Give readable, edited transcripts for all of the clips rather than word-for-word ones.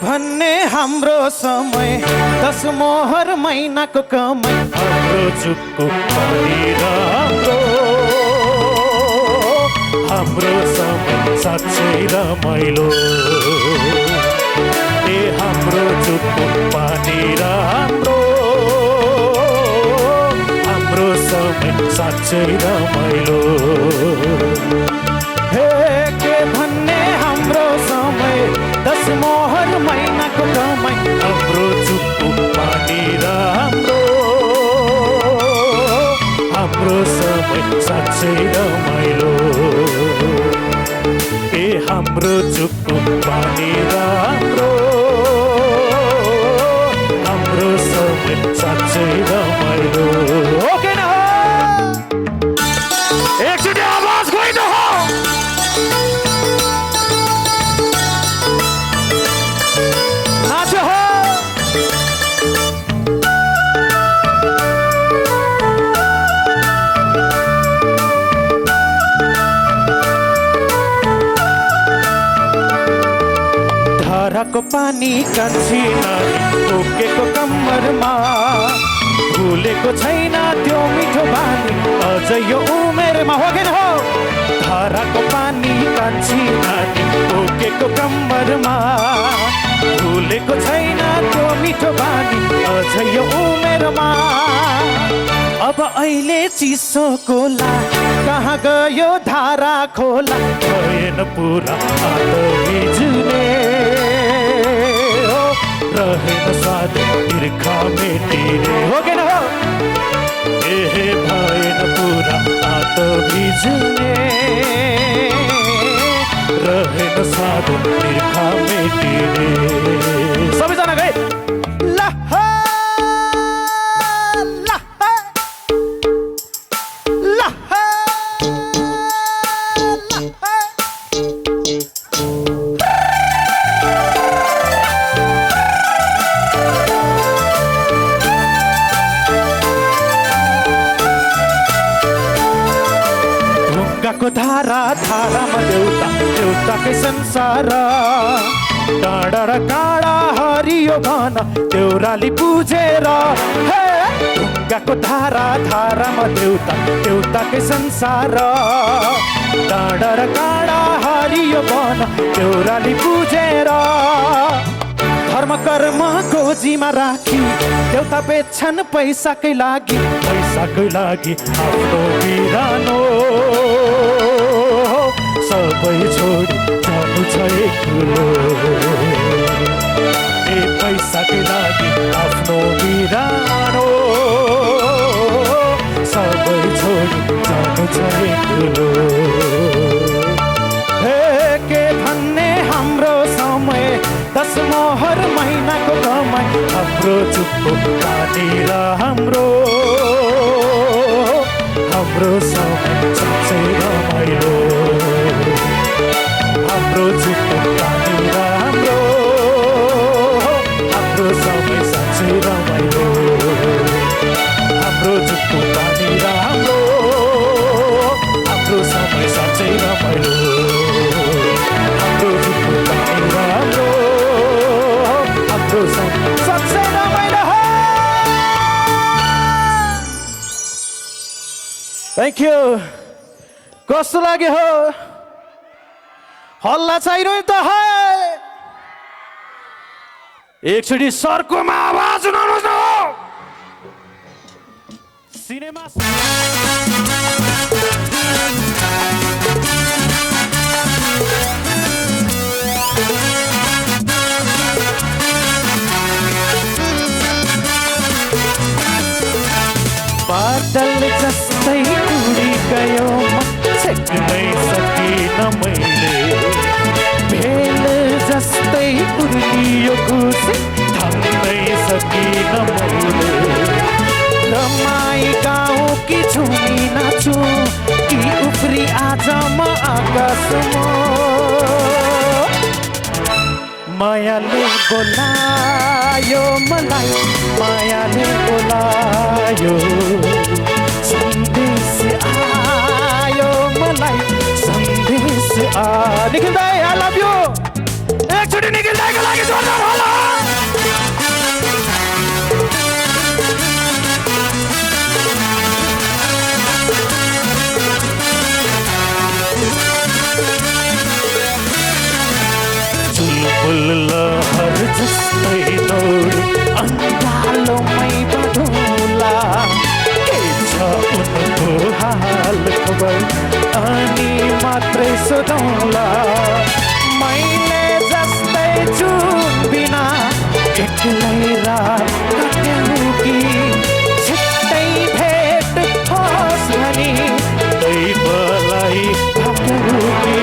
भन्ने हाम्रो समय 10 मोहर महिनाको कमाई हाम्रो चुपको पानी हाम्रो समय साँच्चै रमाइलो ए हाम्रो चुपको पानी हाम्रो समय साँच्चै रमाइलो हे के भन्ने हाम्रो समय 10 मोहर महिनाको कमाई हाम्रो चुपको पानी हाम्रो समय साँच्चै रमाइलो ए हाम्रो चुपको पानी हाम्रो समय साँच्चै रमाइलो ओके न हो एकचोटि आवाज गइनो हो नाच हो धाराको पानी कान्छी नानी ओकेको कम्मरमा भुलेको छैन त्यो मिठो बानी अझ यो उमेरमा हो कि न हो धाराको पानी कान्छी नानी ओकेको कम्मरमा भुलेको छैन त्यो मिठो बानी अझ यो उमेरमा अब अहिले चिसो कोला कहाँ गयो धारा खोला भएन पुरा आदो भिजुने रहेन स्वाद तिर्खा मेटिने हो कि न हो ए भएन पुरा आदो भिजुने रहेन स्वाद तिर्खा मेटिने सबैजना गए ला हा, ला हा, ला हा, ला हा। ढुङ्गाको धारा धारामा देउताकै संसार डाँडा र काँडा हरियो भन देउराली बुझेर हे ढुङ्गाको धारा धारामा देउताकै संसार डाँडा र काँडा हरियो भन देउराली बुझेर धर्म कर्म गोजीमा राखी देउता बेच्छन् पैसाकै लागि आफ्नो बिरानो सबै छोडी जानु छ एक्लो ए पैसाकै लागि आफ्नो बिरानो सबै छोडी जानु छ एक्लो हे के भन्ने हाम्रो समय 10 मोहर महिनाको कमाई हाम्रो चुप्पो पानी र हाम्रो समय साँच्चै रमाइलो हाम्रो चुप्पो पानी र हाम्रो समय साँच्चै रमाइलो हाम्रो चुप्पो पानी र हाम्रो समय साँच्चै रमाइलो हाम्रो चुप्पो पानी र हाम्रो समय सबसे रमाइलो हो थ्याङ्क यू कस्तो लाग्यो हो हल्ला चाहिरह्यो त है एकचोटि सर्कोमा आवाज उठाउनुहोस् न हो सिनेमा बादल जस्तै उडी गयो छेक्नै सकिन मैले भेल जस्तै उर्लियो खुसी थाम्नै सकिन मैले रमाई गाउँ कि झुमी नाचु कि उफ्री आज म आकाशमा मायाले बोलायो मलाई मायाले बोलायो सन्देश आयो मलाई सन्देश निखिल दाई आई लभ यू एकचोटि निखिल दाईको लागि जोरदार फुल्लहर जस्तै दौड अँगालोमै बढौँला के छ उनको हाल खबर अनि मात्रै सोधौँला मैले जस्तै जुन बिना एक्लै रात काट्यौँ कि छिट्टै भेट होस् भनी दैवलाई भाग्यौ कि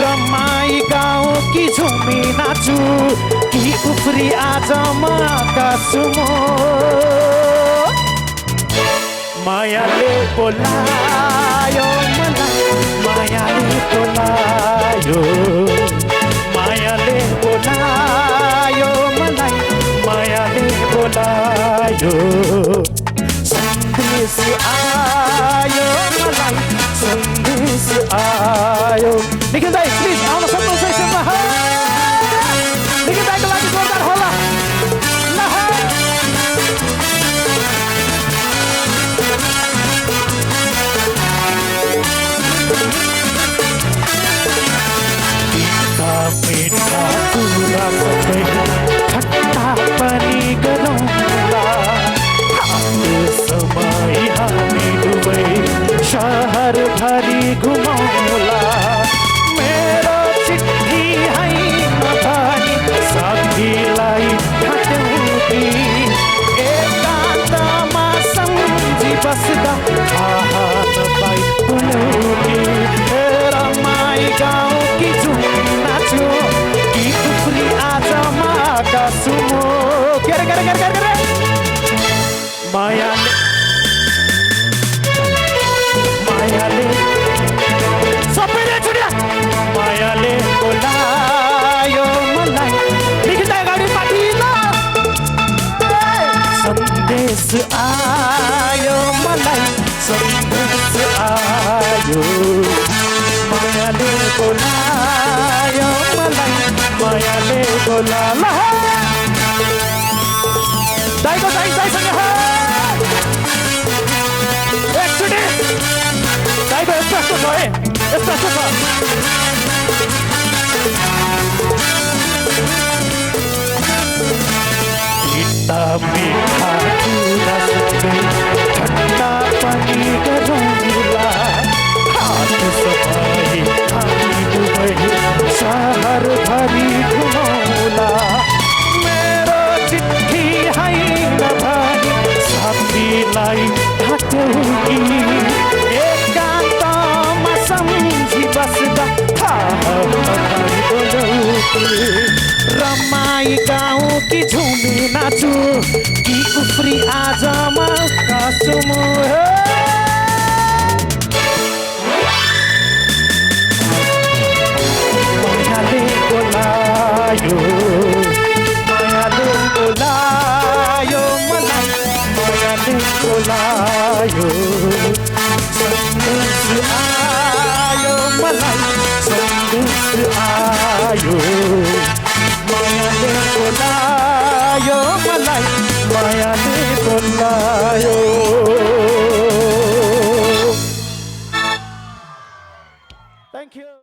रमाई गाउँ कि झुमी नाचु कि उफ्री आज म आकाशमा मायाले बोलायो मलाई मायाले बोलायो मायाले बोलायो मलाई मायाले बोलायो सन्देश आयो मलाई सन्देश आयो निखिल दाइ प्लिज आउन सक्नुहुन्छ यसमा निखिल दाइको लागि जोरदार होला मीठा कुरा सबै ठट्टा पनि गरौँला समय हामी दुवै शहरभरि घुमौँला मेरो चिठी हैन भनी साथीलाई ठाट्यौँ कि एकान्तमा सम्झी बस्दा थाहा नपाई बोल्यौँ कि रमाई गाउँ कि झुम नाच्यो कि उफ्री आज म आकाशमा के मायाले मायाले सबैले छुट्या मायाले बोलायो मलाई लिखित अगाडि माथिल्लो सन्देश आयो मलाई सन्देश आयो मायाले बोलायो मलाई मायाले बोला दाइको दाइसँग एकचोटि दाइको यस्तो छ है यस्तो छ मीठा मीठा कुरा सबै ठट्टा पनि गरौँला हात सफाई हामी दुवै शहरभरि घुमौँला मेरो चिठी हैन भनी साथीलाई ठाट्यौँ कि एकान्तमा सम्झी बस्दा थाहा नपाई बोल्यौँ कि रमाई गाउँ कि झुमी नाचु कि उफ्री आज म आकाशमा मायाले बोलायो मलाई मायाले बोलायो सन्देश आयो मलाई सन्देश आयो